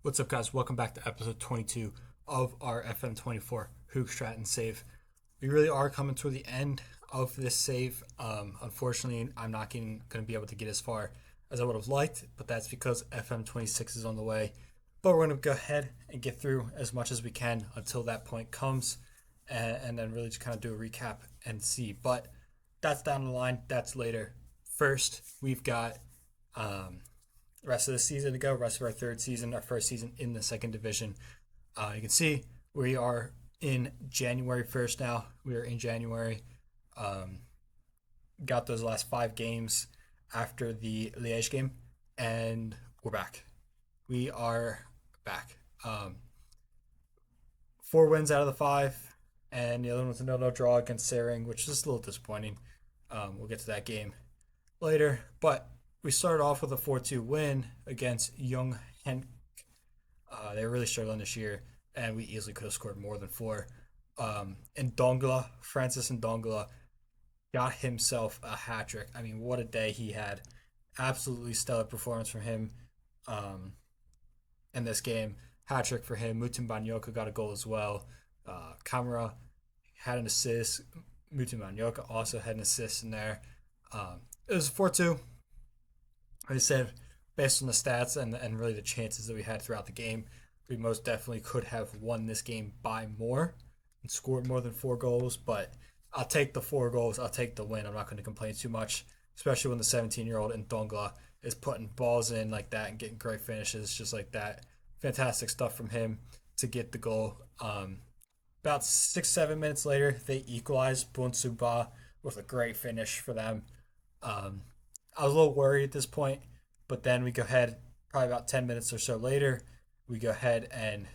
What's up, guys? Welcome back to episode 22 of our FM24 Hoogstraten save. We really are coming toward the end of this save. Unfortunately, I'm not going to be able to get as far as I would have liked, but that's because FM26 is on the way. But we're going to go ahead and get through as much as we can until that point comes, and then really just kind of do a recap and see. But that's down the line. That's later. First, we've got rest of the season to go, rest of our third season, our first season in the second division. You can see we are in January 1st now. We are in January. Got those last 5 games after the Liège game, and we're back. We are back. 4 wins out of the 5, and the other one was a no draw against Sering, which is a little disappointing. We'll get to that game later, but we started off with a 4-2 win against Young Henk. They were really struggling this year, and we easily could have scored more than 4. And Dongla, Francis Ndongla, got himself a hat trick. I mean, what a day he had. Absolutely stellar performance from him in this game. Hat trick for him. Mutim Banyoka got a goal as well. Kamara had an assist. Mutim Banyoka also had an assist in there. It was 4-2. Like I said, based on the stats and really the chances that we had throughout the game, we most definitely could have won this game by more and scored more than 4 goals. But I'll take the 4 goals. I'll take the win. I'm not going to complain too much, especially when the 17-year-old Ndongla is putting balls in like that and getting great finishes just like that. Fantastic stuff from him to get the goal. About 6-7 minutes later, they equalized. Bunsuba with a great finish for them. I was a little worried at this point, but then we go ahead, probably about 10 minutes or so later, we go ahead and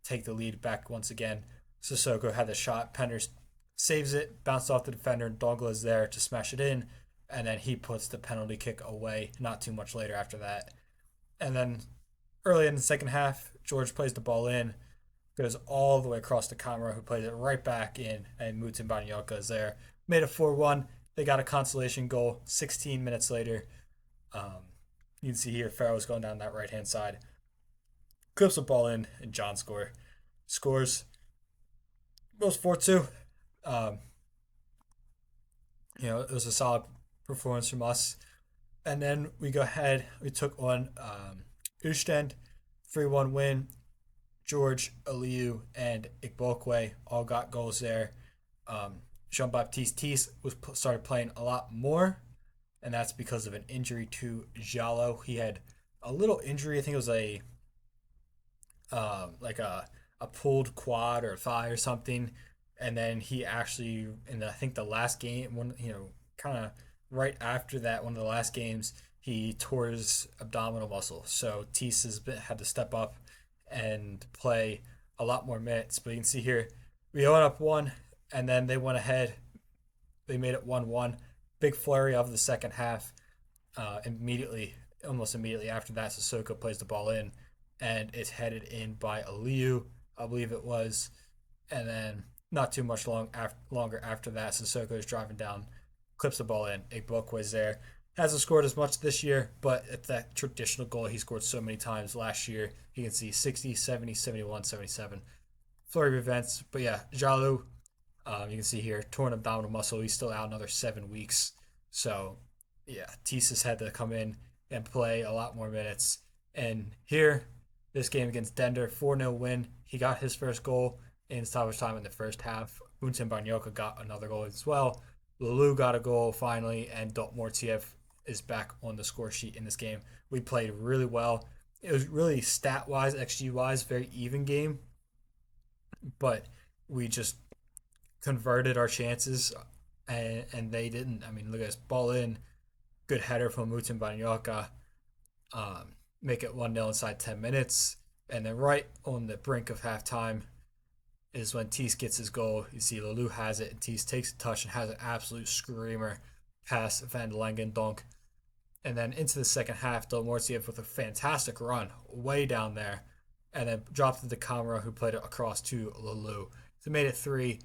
take the lead back once again. Sissoko had the shot, Penders saves it, bounced off the defender, and Dongla is there to smash it in, and then he puts the penalty kick away not too much later after that. And then early in the second half, George plays the ball in, goes all the way across to Kamara, who plays it right back in, and Mutim Banyoka is there. Made it 4-1. They got a consolation goal 16 minutes later. You can see here Farrell's going down that right-hand side. Clips the ball in, and John scores. It was 4-2. It was a solid performance from us. And then we go ahead. We took on Hoogstraten, 3-1 win. George, Aliyu, and Ikbokwe all got goals there. Jean-Baptiste Tisse started playing a lot more, and that's because of an injury to Jalo. He had a little injury. I think it was a pulled quad or thigh or something, and then he actually I think the last game, kind of right after that, one of the last games, he tore his abdominal muscle. So Tisse has had to step up and play a lot more minutes. But you can see here, we went up 1. And then they went ahead. They made it 1-1. Big flurry of the second half. Almost immediately after that, Sissoko plays the ball in, and it's headed in by Aliyu, I believe it was. And then not too much longer after that, Sissoko is driving down, clips the ball in. Igbokwe is there. Hasn't scored as much this year, but it's that traditional goal he scored so many times last year. You can see 60, 70, 71, 77. Flurry of events. But yeah, Jalou. You can see here, torn abdominal muscle. He's still out another 7 weeks. So, yeah, Tisse had to come in and play a lot more minutes. And here, this game against Dender, 4-0 win. He got his first goal in stoppage time in the first half. Mutim Banyoka got another goal as well. Lulu got a goal finally, and Mortiev is back on the score sheet in this game. We played really well. It was really stat-wise, XG-wise, very even game. But we just converted our chances, and they didn't. I mean, look at this ball in, good header from Mutim Banyoka, make it 1-0 inside 10 minutes, and then right on the brink of halftime is when Tisse gets his goal. You see Lulu has it, and Tisse takes a touch and has an absolute screamer past Van Langendonk. And then into the second half, Mortiev with a fantastic run way down there, and then dropped it to Kamara, who played it across to Lulu. So made it 3.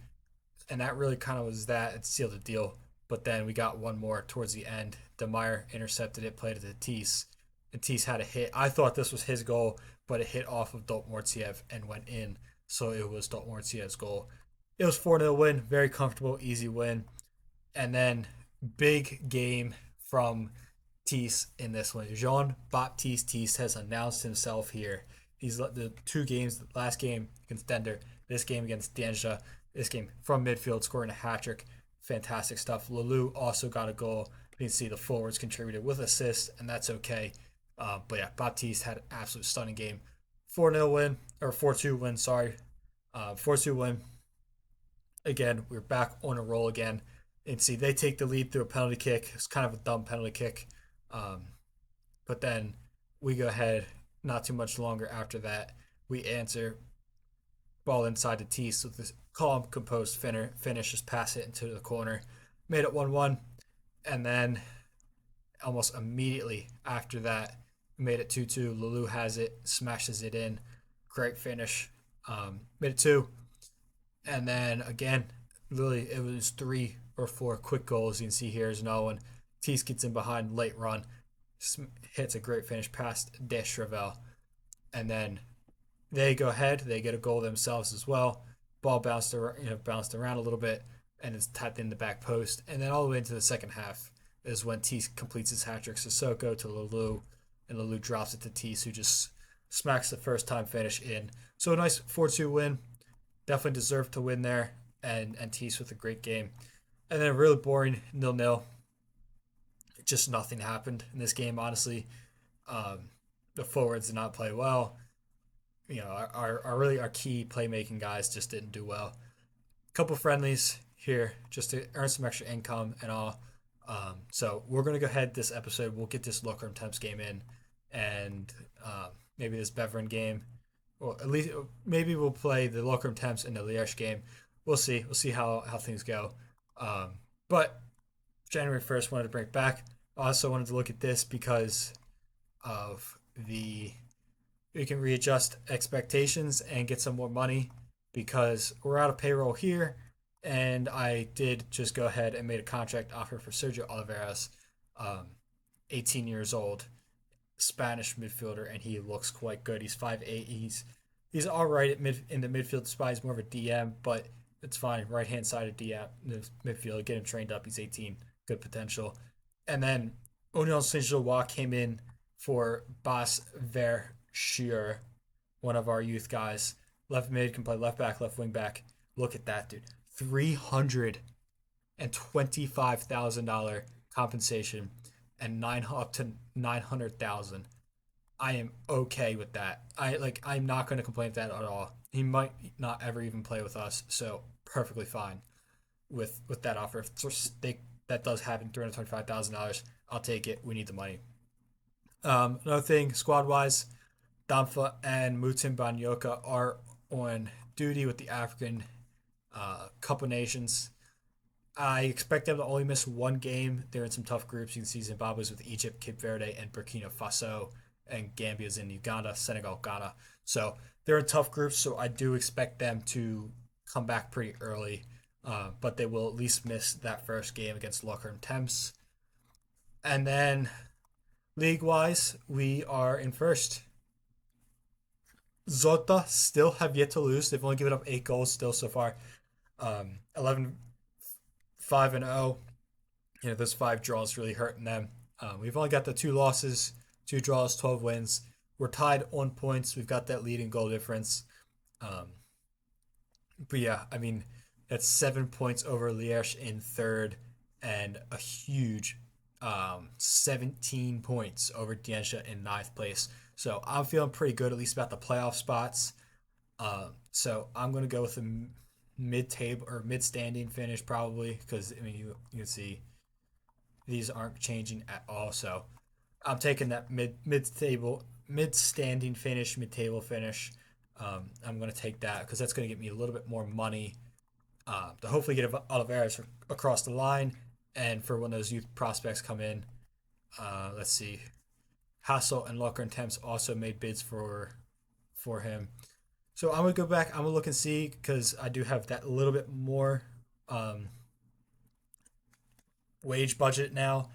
And that really kind of was that. It sealed the deal. But then we got one more towards the end. DeMeyer intercepted it, played it to Tisse. And Tisse had a hit. I thought this was his goal, but it hit off of Dolmortiev and went in. So it was Dolmortiev's goal. It was 4-0 win, very comfortable, easy win. And then big game from Tis in this one. Jean Baptiste Tis has announced himself here. He's the two games, last game against Dender, this game against Danja, this game from midfield, scoring a hat trick. Fantastic stuff. Lulu also got a goal. You can see the forwards contributed with assists, and that's okay. But yeah, Baptiste had an absolute stunning game. 4-0 win, or 4-2 win, sorry. 4-2 win. Again, we're back on a roll again. And see, they take the lead through a penalty kick. It's kind of a dumb penalty kick. Um, but then we go ahead, not too much longer after that. We answer, ball inside the tees with this calm, composed finish, just pass it into the corner. Made it 1-1. And then almost immediately after that, we made it 2-2. Lulu has it, smashes it in. Great finish. Made it 2. And then again, literally, it was 3 or 4 quick goals. You can see here is another one. Tees gets in behind, late run, hits a great finish past Deschrevel. And then they go ahead. They get a goal themselves as well. Ball bounced around a little bit, and it's tapped in the back post. And then all the way into the second half is when Tees completes his hat trick. Sissoko to Lulu, and Lulu drops it to Tees, who just smacks the first time finish in. So a nice 4-2 win. Definitely deserved to win there, and Tees with a great game. And then a really boring 0-0. Just nothing happened in this game, honestly. The forwards did not play well. Our key playmaking guys just didn't do well. A couple friendlies here just to earn some extra income and all. So we're gonna go ahead this episode. We'll get this Locker Room Temps game in, and maybe this Beveren game, or at least maybe we'll play the Locker Room Temps in the Liège game. We'll see. We'll see how things go. But January 1st, wanted to bring it back. I also wanted to look at this because of we can readjust expectations and get some more money because we're out of payroll here. And I did just go ahead and made a contract offer for Sergio Oliveras, 18 years old, Spanish midfielder, and he looks quite good. He's 5'8". He's all right in the midfield spot. He's more of a DM, but it's fine. Right hand side of DM, the midfield, get him trained up. He's 18, good potential. And then Onion Saint-Gillois came in for Bas Verschuur, one of our youth guys. Left mid, can play left back, left wing back. Look at that, dude. $325,000 compensation and up to 900,000. I am okay with that. I'm not going to complain with that at all. He might not ever even play with us, so perfectly fine with that offer. If that does happen, $325,000, I'll take it. We need the money. Another thing, squad wise, Damfa and Mutin Banyoka are on duty with the African Cup of Nations. I expect them to only miss one game. They're in some tough groups. You can see Zimbabwe's with Egypt, Cape Verde, and Burkina Faso, and Gambia's in Uganda, Senegal, Ghana. So they're in tough groups, so I do expect them to come back pretty early. But they will at least miss that first game against Locker Room Temps. And then league-wise, we are in first. Zota still have yet to lose. They've only given up 8 goals still so far. 11, 5-0. Those 5 draws really hurting them. We've only got the 2 losses, 2 draws, 12 wins. We're tied on points. We've got that leading goal difference. But yeah, I mean, that's 7 points over Liège in third, and a huge 17 points over Diencia in ninth place. So I'm feeling pretty good, at least about the playoff spots. So I'm going to go with a mid-table or mid-standing finish probably, because I mean you can see these aren't changing at all. So I'm taking that mid-table, mid-standing finish, mid-table finish. I'm going to take that because that's going to get me a little bit more money to hopefully get Oliveras across the line, and for when those youth prospects come in. Let's see. Hassel and Locker and Temps also made bids for him. So I'm going to go back. I'm going to look and see because I do have that little bit more wage budget now.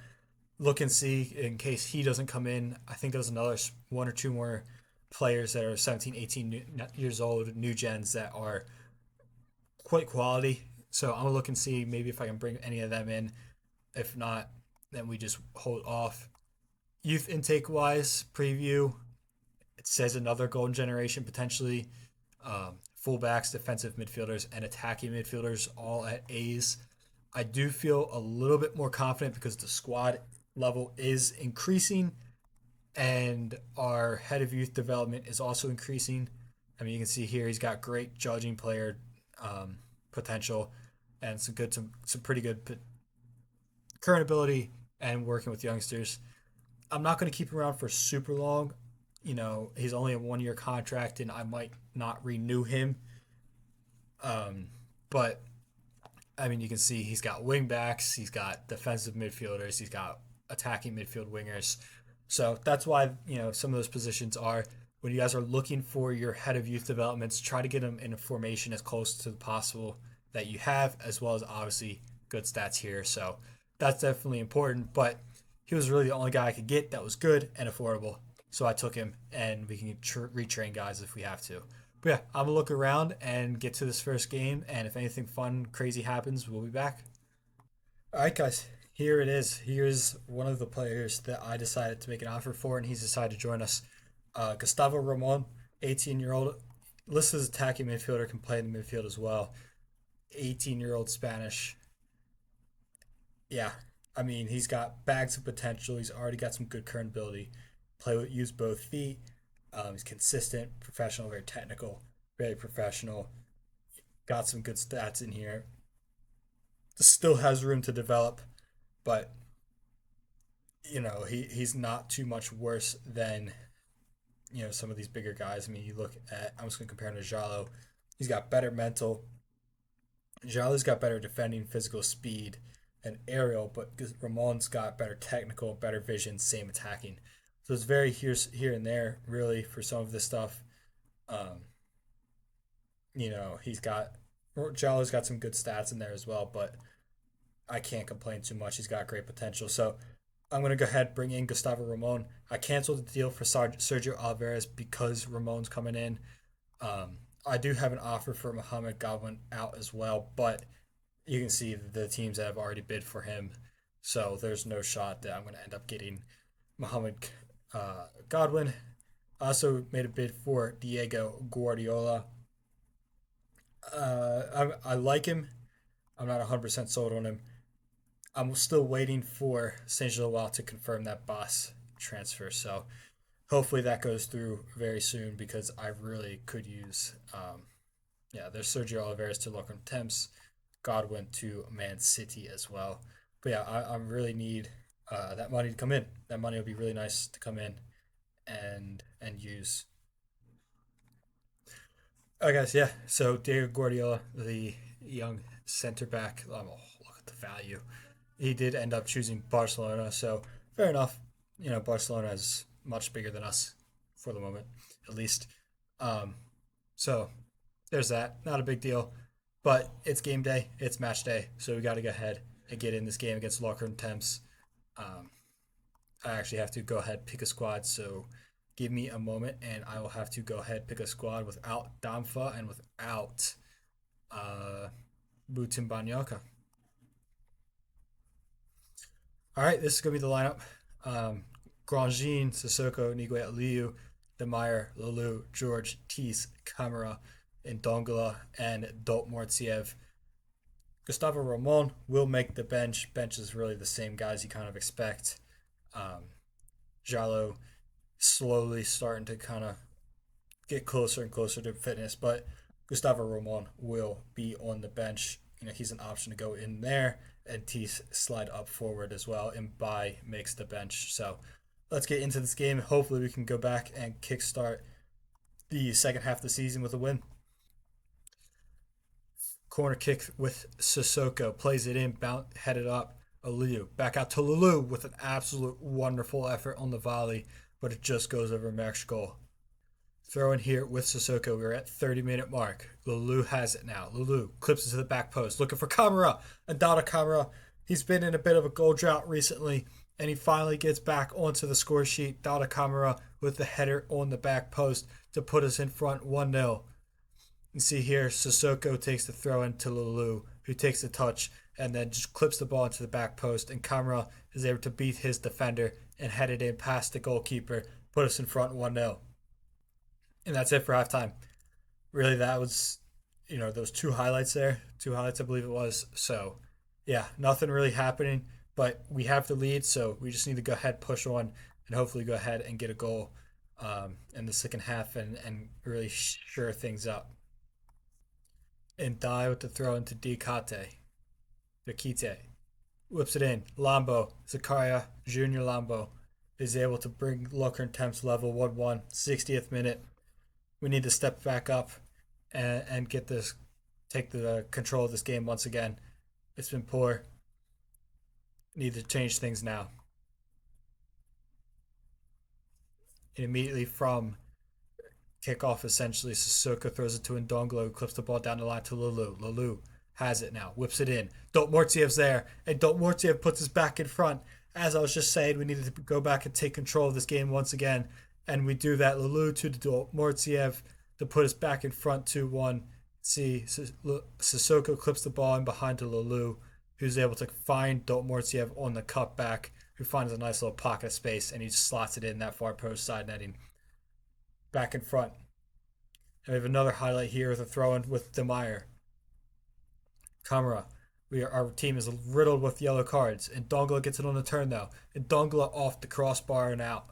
Look and see in case he doesn't come in. I think there's another 1 or 2 more players that are 17, 18 years old, new gens that are quite quality. So I'm gonna look and see maybe if I can bring any of them in. If not, then we just hold off. Youth intake wise, preview. It says another golden generation potentially. Fullbacks, defensive midfielders, and attacking midfielders all at A's. I do feel a little bit more confident because the squad level is increasing and our head of youth development is also increasing. I mean, you can see here he's got great judging player potential and some pretty good current ability and working with youngsters. I'm not going to keep him around for super long. You know, he's only a 1 year contract, and I might not renew him. But I mean, you can see he's got wing backs, he's got defensive midfielders, he's got attacking midfield wingers. So that's why, some of those positions are, when you guys are looking for your head of youth developments, try to get them in a formation as close to possible that you have, as well as obviously good stats here. So that's definitely important. But he was really the only guy I could get that was good and affordable. So I took him, and we can retrain guys if we have to. But yeah, I'm gonna look around and get to this first game, and if anything fun, crazy happens, we'll be back. All right, guys, here it is. Here's one of the players that I decided to make an offer for, and he's decided to join us. Gustavo Ramon, 18-year-old, listed as attacking midfielder, can play in the midfield as well. 18-year-old Spanish. Yeah, I mean, he's got bags of potential. He's already got some good current ability. Use both feet. He's consistent, professional, very technical, very professional. Got some good stats in here. Still has room to develop, but he's not too much worse than some of these bigger guys. I mean, you look at, I'm just gonna compare him to Jalo. He's got better mental. Jalo's got better defending, physical speed, and aerial, but Ramon's got better technical, better vision, same attacking. So it's very here and there really for some of this stuff. Um, he's got Jalo's got some good stats in there as well, but I can't complain too much. He's got great potential. So I'm going to go ahead and bring in Gustavo Ramon. I canceled the deal for Sergio Alvarez because Ramon's coming in. I do have an offer for Mohamed Godwin out as well, but you can see the teams that have already bid for him. So there's no shot that I'm going to end up getting Mohamed Godwin. I also made a bid for Diego Guardiola. I like him. I'm not 100% sold on him. I'm still waiting for Saint Gilloise to confirm that boss transfer. So hopefully that goes through very soon because I really could use. There's Sergio Oliveira to Locum Temps, Godwin to Man City as well. But yeah, I really need that money to come in. That money would be really nice to come in and use. I guess yeah. So Diego Guardiola, the young center back. Look at the value. He did end up choosing Barcelona, so fair enough. Barcelona is much bigger than us for the moment, at least. Um, so there's that. Not a big deal, but it's game day. It's match day, so we got to go ahead and get in this game against Lockhart Temps. Um, I actually have to go ahead and pick a squad, so give me a moment, and I will have to go ahead and pick a squad without Damfa and without uh, Butin Banyoka. All right, this is going to be the lineup. Grandjean, Sissoko, Niguez, Liu, Demeyer, Lulu, George, Tees, Kamara, Ndongala, and Doltmortziev. Gustavo Ramon will make the bench. Bench is really the same guys you kind of expect. Um, Jalo slowly starting to kind of get closer and closer to fitness, but Gustavo Ramon will be on the bench. He's an option to go in there, and Tees slide up forward as well, and Bai makes the bench. So let's get into this game. Hopefully we can go back and kickstart the second half of the season with a win. Corner kick with Sissoko. Plays it in, headed up. Aliu. Back out to Lulu with an absolute wonderful effort on the volley, but it just goes over Merck's goal. Throw in here with Sissoko. We're at 30-minute mark. Lulu has it now. Lulu clips it to the back post. Looking for Kamara. Andada Kamara. He's been in a bit of a goal drought recently, and he finally gets back onto the score sheet. Dada Kamara with the header on the back post to put us in front 1-0. You see here, Sissoko takes the throw in to Lulu, who takes the touch and then just clips the ball into the back post, and Kamara is able to beat his defender and head it in past the goalkeeper, put us in front 1-0. And that's it for halftime. Really, that was, those two highlights there. Two highlights, I believe it was. So, yeah, nothing really happening, but we have the lead, so we just need to go ahead, push on, and hopefully go ahead and get a goal in the second half and really sure things up. And die with the throw into Dikite. Whips it in. Lambo, Zakaria Junior Lambo is able to bring Locker and Temps level 1-1, 60th minute. We need to step back up and get this, take the control of this game once again. It's been poor. Need to change things now. And immediately from kickoff, essentially, Sissoko throws it to Ndongolo, who clips the ball down the line to Lulu. Lulu has it now, whips it in. Dortmurtiev's there, and Dortmurtiev puts us back in front. As I was just saying, we needed to go back and take control of this game once again, and we do that. Lulu to Dortmurtiev to put us back in front 2-1. See, Sissoko clips the ball in behind to Lulu, who's able to find Dortmurtiev on the cutback, who finds a nice little pocket of space, and he just slots it in that far post side netting. Back in front. And we have another highlight here with a throw in with Demeyer. Kamara. Our team is riddled with yellow cards. And Dongla gets it on the turn though. And Dongla off the crossbar and out.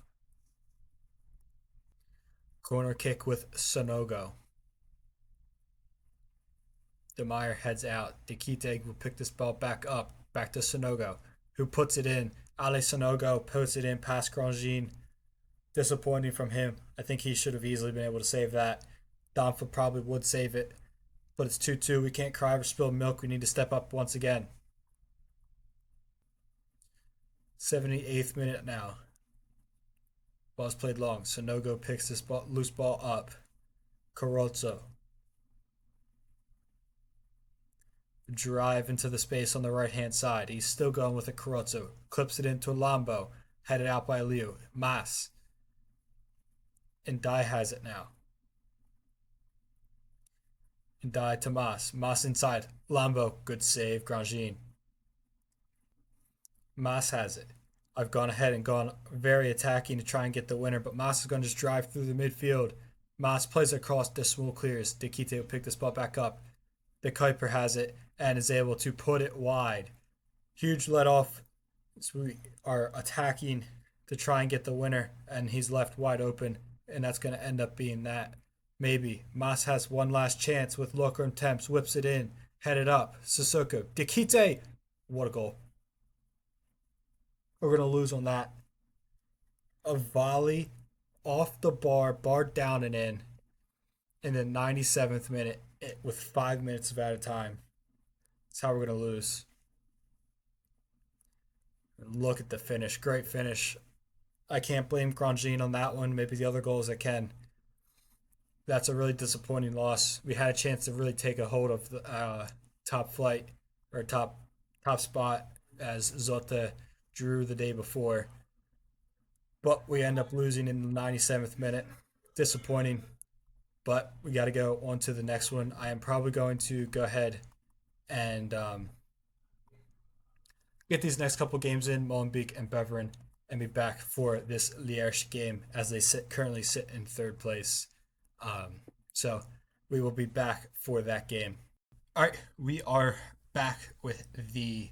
Corner kick with Sonogo. Demeyer heads out. Dikite will pick this ball back up. Back to Sonogo, who puts it in. Ale Sonogo puts it in past Grandjean. Disappointing from him. I think he should have easily been able to save that. Donfa probably would save it. But it's 2-2. We can't cry or spill milk. We need to step up once again. 78th minute now. Ball's played long. Sonogo picks this loose ball up. Carozzo. Drive into the space on the right-hand side. He's still going with a Carozzo. Clips it into Lambo. Headed out by Liu. Mas. And Dai has it now. And Dai to Mas. Mas inside. Lambo. Good save. Grandjean. Mas has it. I've gone ahead and gone very attacking to try and get the winner, but Mas is going to just drive through the midfield. Mas plays across. The small clears. Dikite will pick this ball back up. The Kuiper has it and is able to put it wide. Huge let off. So we are attacking to try and get the winner, and he's left wide open, and that's going to end up being that. Maybe. Mas has one last chance with Locker and Temps, whips it in, headed up. Sissoko. Dikite! What a goal. We're going to lose on that. A volley off the bar, barred down and in the 97th minute with 5 minutes of added time. That's how we're going to lose. Look at the finish. Great finish. I can't blame Grandjean on that one. Maybe the other goals I can. That's a really disappointing loss. We had a chance to really take a hold of the top flight or top spot as Zota drew the day before. But we end up losing in the 97th minute. Disappointing. But we got to go on to the next one. I am probably going to go ahead and get these next couple games in, Molenbeek and Beveren, and be back for this Liège game as they currently sit in third place. So we will be back for that game. All right, we are back for the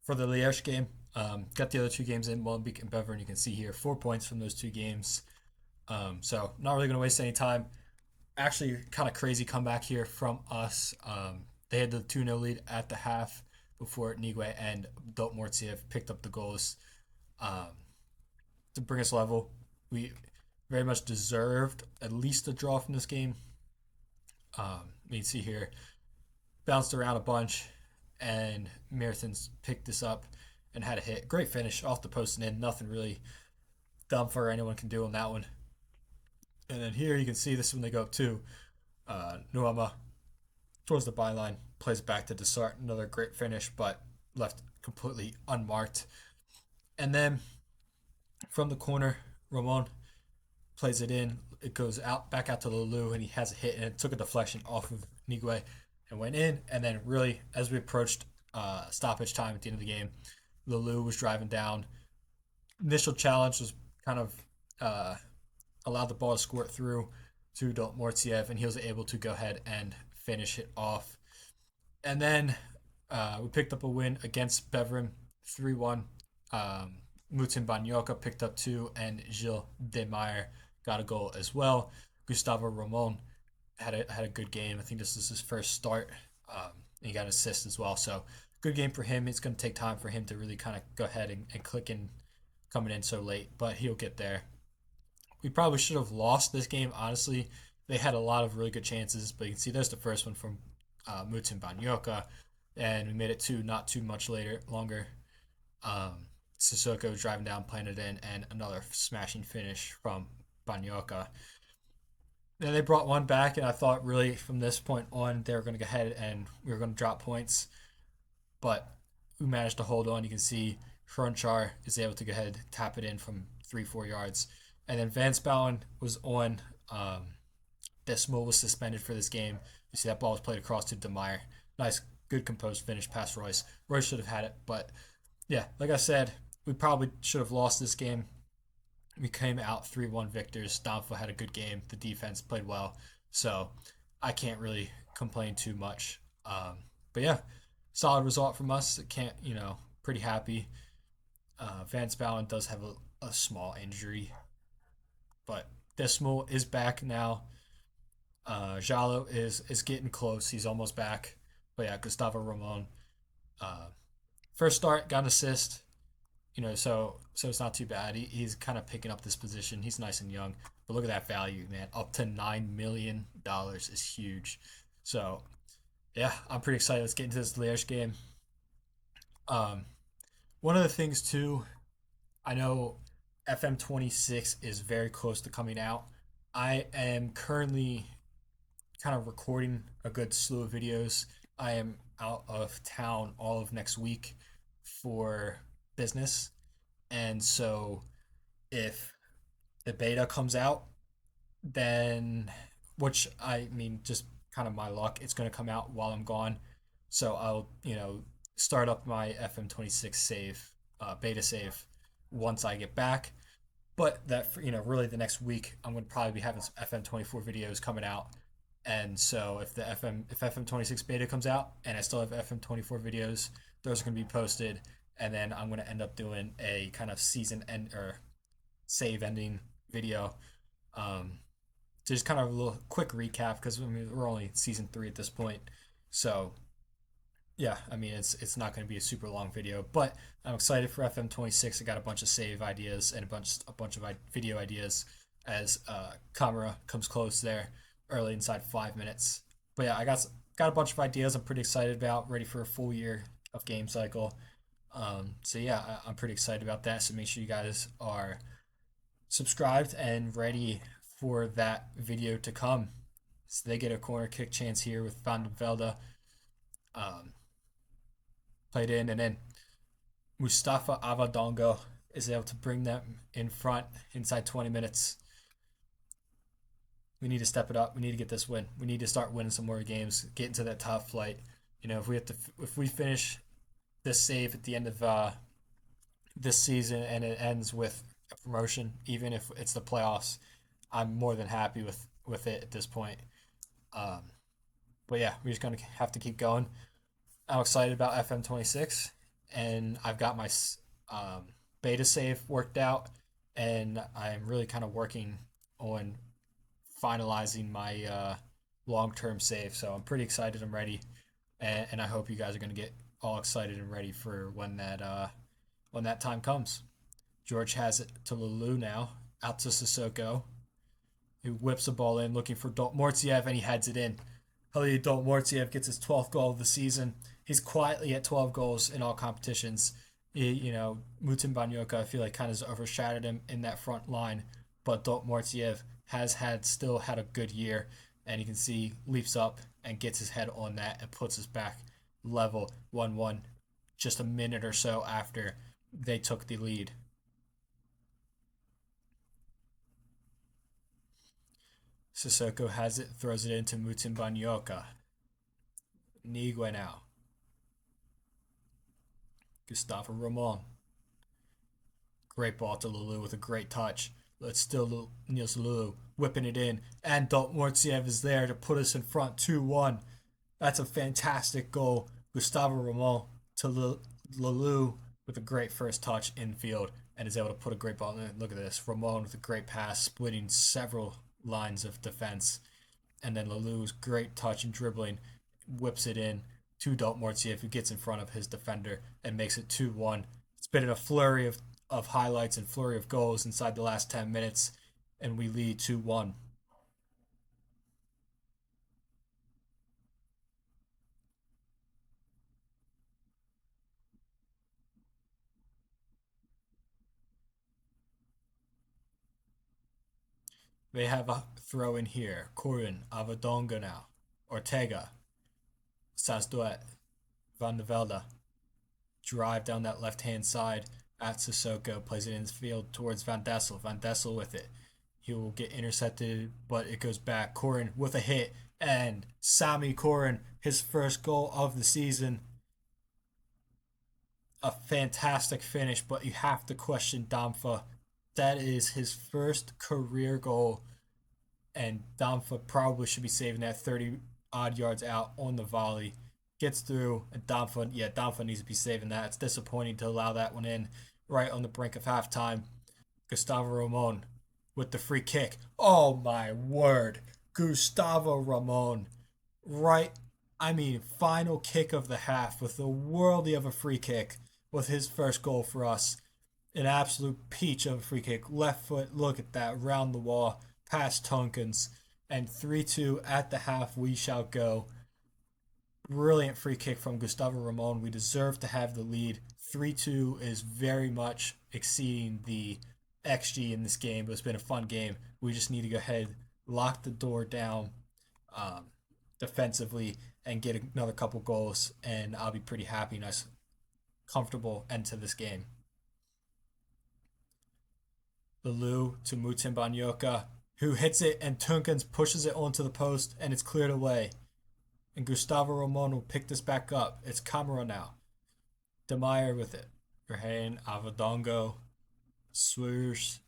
Liège game. Got the other two games in, Molenbeek and Beveren. You can see here 4 points from those two games. So not really going to waste any time. Actually, kind of crazy comeback here from us. They had the 2-0 lead at the half before Nigwe and Dortmurtiev picked up the goals to bring us level. We very much deserved at least a draw from this game. You can see here, bounced around a bunch, and Mertens picked this up and had a hit. Great finish off the post and in. Nothing really dumb for anyone can do on that one. And then here you can see this when they go up to Nuama towards the byline, plays back to Desart. Another great finish, but left completely unmarked. And then from the corner. Ramon plays it in. It goes out back out to Lulu, and he has a hit, and it took a deflection off of Nigue and went in. And then really, as we approached stoppage time at the end of the game, Lulu was driving down. Initial challenge was kind of uh, allowed the ball to squirt through to Mortiev, and he was able to go ahead and finish it off. And then we picked up a win against Beveren 3-1. Mutin Banyoka picked up two, and Gilles Demeyer got a goal as well. Gustavo Ramon had a good game. I think this is his first start. And he got an assist as well. So good game for him. It's going to take time for him to really kind of go ahead and click in coming in so late, but he'll get there. We probably should have lost this game, honestly. They had a lot of really good chances, but you can see there's the first one from Mutin Banyoka, and we made it two not too much longer. Sissoko driving down, playing it in, and another smashing finish from Banyoka. Then they brought one back, and I thought really from this point on they were going to go ahead and we were going to drop points, but we managed to hold on. You can see Hronchar is able to go ahead and tap it in from 3-4 yards. And then Van Spalen was on. Desmo was suspended for this game. You see that ball was played across to Demeyer. Nice, good composed finish past Royce. Royce should have had it, but yeah, like I said, we probably should have lost this game. We came out 3-1 victors. Danfo had a good game. The defense played well. So I can't really complain too much. But yeah, solid result from us. Can't, pretty happy. Van Spalen does have a small injury, but Desmo is back now. Jalo is getting close. He's almost back. But yeah, Gustavo Ramon. First start, got an assist. So it's not too bad. He's kind of picking up this position. He's nice and young. But look at that value, man. Up to $9 million is huge. So yeah, I'm pretty excited. Let's get into this Liège game. One of the things too, I know FM26 is very close to coming out. I am currently kind of recording a good slew of videos. I am out of town all of next week for business. And so if the beta comes out, then, which I mean, just kind of my luck, it's going to come out while I'm gone. So I'll, start up my FM26 save, beta save once I get back. But that, really the next week, I'm going to probably be having some FM24 videos coming out. And so if FM26 beta comes out and I still have FM24 videos, those are going to be posted. And then I'm going to end up doing a kind of season end or save ending video. Just kind of a little quick recap because we're only season 3 at this point. So yeah, it's not going to be a super long video, but I'm excited for FM26. I got a bunch of save ideas and a bunch of video ideas as camera comes close there early inside 5 minutes. But yeah, I got a bunch of ideas I'm pretty excited about, ready for a full year of game cycle. So yeah, I'm pretty excited about that. So make sure you guys are subscribed and ready for that video to come. So they get a corner kick chance here with Van den Velde. Played in, and then Mustafa Avadongo is able to bring them in front inside 20 minutes. We need to step it up. We need to get this win. We need to start winning some more games, get into that top flight. If we finish this save at the end of this season and it ends with a promotion, even if it's the playoffs, I'm more than happy with it at this point. But yeah, we're just gonna have to keep going. I'm excited about FM26, and I've got my beta save worked out, and I'm really kind of working on finalizing my long-term save. So I'm pretty excited. I'm ready, and I hope you guys are going to get all excited and ready for when that time comes. George has it to Lulu now, out to Sissoko, who whips the ball in, looking for Mortiev, and he heads it in. Halil Mortiev gets his 12th goal of the season. He's quietly at 12 goals in all competitions. Mutin Banyoka, I feel like, kind of overshadowed him in that front line. But Mortiev has still had a good year. And you can see leaps up and gets his head on that and puts us back level 1-1 just a minute or so after they took the lead. Sissoko has it, throws it into Mutimbanyoka. Nigwe now. Gustavo Ramon. Great ball to Lulu with a great touch. Let's still Niels Lulu whipping it in. And Dortmurtiev is there to put us in front 2-1. That's a fantastic goal. Gustavo Ramon to Lulu with a great first touch infield and is able to put a great ball in. Look at this. Ramon with a great pass, splitting several lines of defense. And then Lulu's great touch and dribbling whips it in to Dortmurtiev, who gets in front of his defender and makes it 2-1. It's been a flurry of highlights and flurry of goals inside the last 10 minutes, and we lead 2-1. They have a throw in here. Corin, Avadonga now. Ortega, Sasduet, Van de Velde. Drive down that left hand side at Sissoko. Plays it in the field towards Van Dessel. Van Dessel with it. He will get intercepted, but it goes back. Corin with a hit. And Sami Corin, his first goal of the season. A fantastic finish, but you have to question Damfa. That is his first career goal, and Damfa probably should be saving that 30 odd yards out on the volley. Gets through, and Damfa needs to be saving that. It's disappointing to allow that one in right on the brink of halftime. Gustavo Ramon with the free kick. Oh my word. Gustavo Ramon. Right, final kick of the half with the worldly of a free kick with his first goal for us. An absolute peach of a free kick. Left foot, look at that, round the wall, past Tonkins. And 3-2 at the half, we shall go. Brilliant free kick from Gustavo Ramon. We deserve to have the lead. 3-2 is very much exceeding the XG in this game, but it's been a fun game. We just need to go ahead, lock the door down defensively, and get another couple goals, and I'll be pretty happy. Nice, comfortable end to this game. Lulu to Mutimbanyoka, who hits it, and Tunkins pushes it onto the post, and it's cleared away. And Gustavo Ramon will pick this back up. It's Camara now. Demeyer with it. Verheyen, Avadongo, swoosh,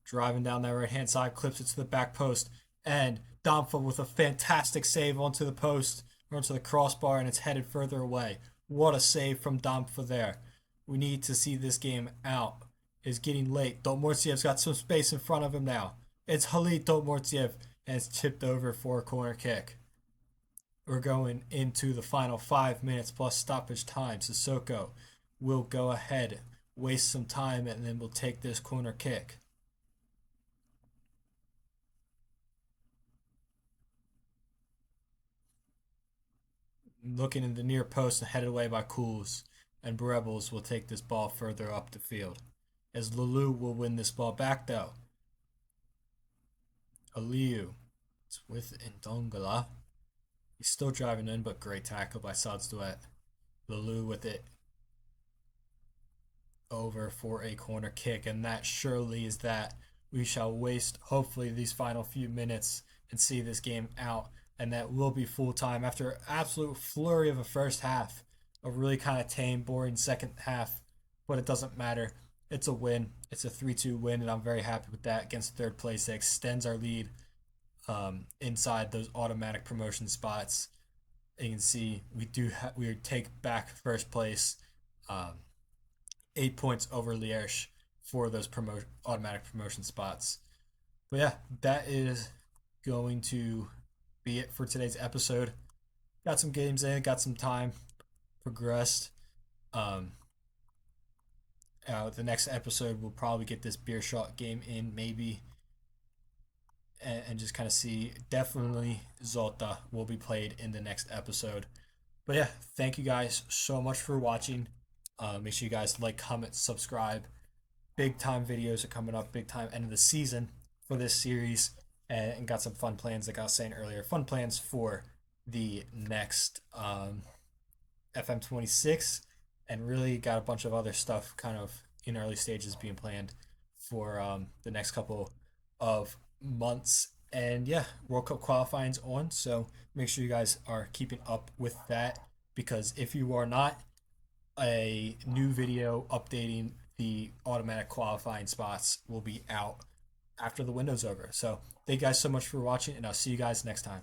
driving down that right hand side, clips it to the back post, and Damfa with a fantastic save onto the post, or onto the crossbar, and it's headed further away. What a save from Damfa there. We need to see this game out. It's getting late. Dortmurtiev's got some space in front of him now. It's Halit Dortmurtiev, and it's tipped over for a corner kick. We're going into the final 5 minutes plus stoppage time. Sissoko will go ahead, waste some time, and then we'll take this corner kick. Looking in the near post and headed away by Cools, and Rebels will take this ball further up the field. As Lulu will win this ball back though. Aliu, it's with Ndongala. He's still driving in, but great tackle by Sadsduet. Lulu with it over for a corner kick, and that surely is that. We shall waste, hopefully, these final few minutes and see this game out, and that will be full time after an absolute flurry of a first half. A really kind of tame, boring second half, but it doesn't matter. It's a win. It's a 3-2 win, and I'm very happy with that against third place. That extends our lead inside those automatic promotion spots. You can see we take back first place, 8 points over Liège for those automatic promotion spots. But yeah, that is going to be it for today's episode. Got some games in, got some time, progressed. The next episode we'll probably get this beer shot game in, maybe, and just kind of see. Definitely Zolta will be played in the next episode. But yeah, thank you guys so much for watching. Make sure you guys like, comment, subscribe. Big time videos are coming up, big time end of the season for this series, and got some fun plans, like I was saying earlier. Fun plans for the next FM26, and really got a bunch of other stuff kind of in early stages being planned for the next couple of months And yeah, World Cup qualifying's on, so make sure you guys are keeping up with that because if you are not, a new video updating the automatic qualifying spots will be out after the window's over. So thank you guys so much for watching, and I'll see you guys next time.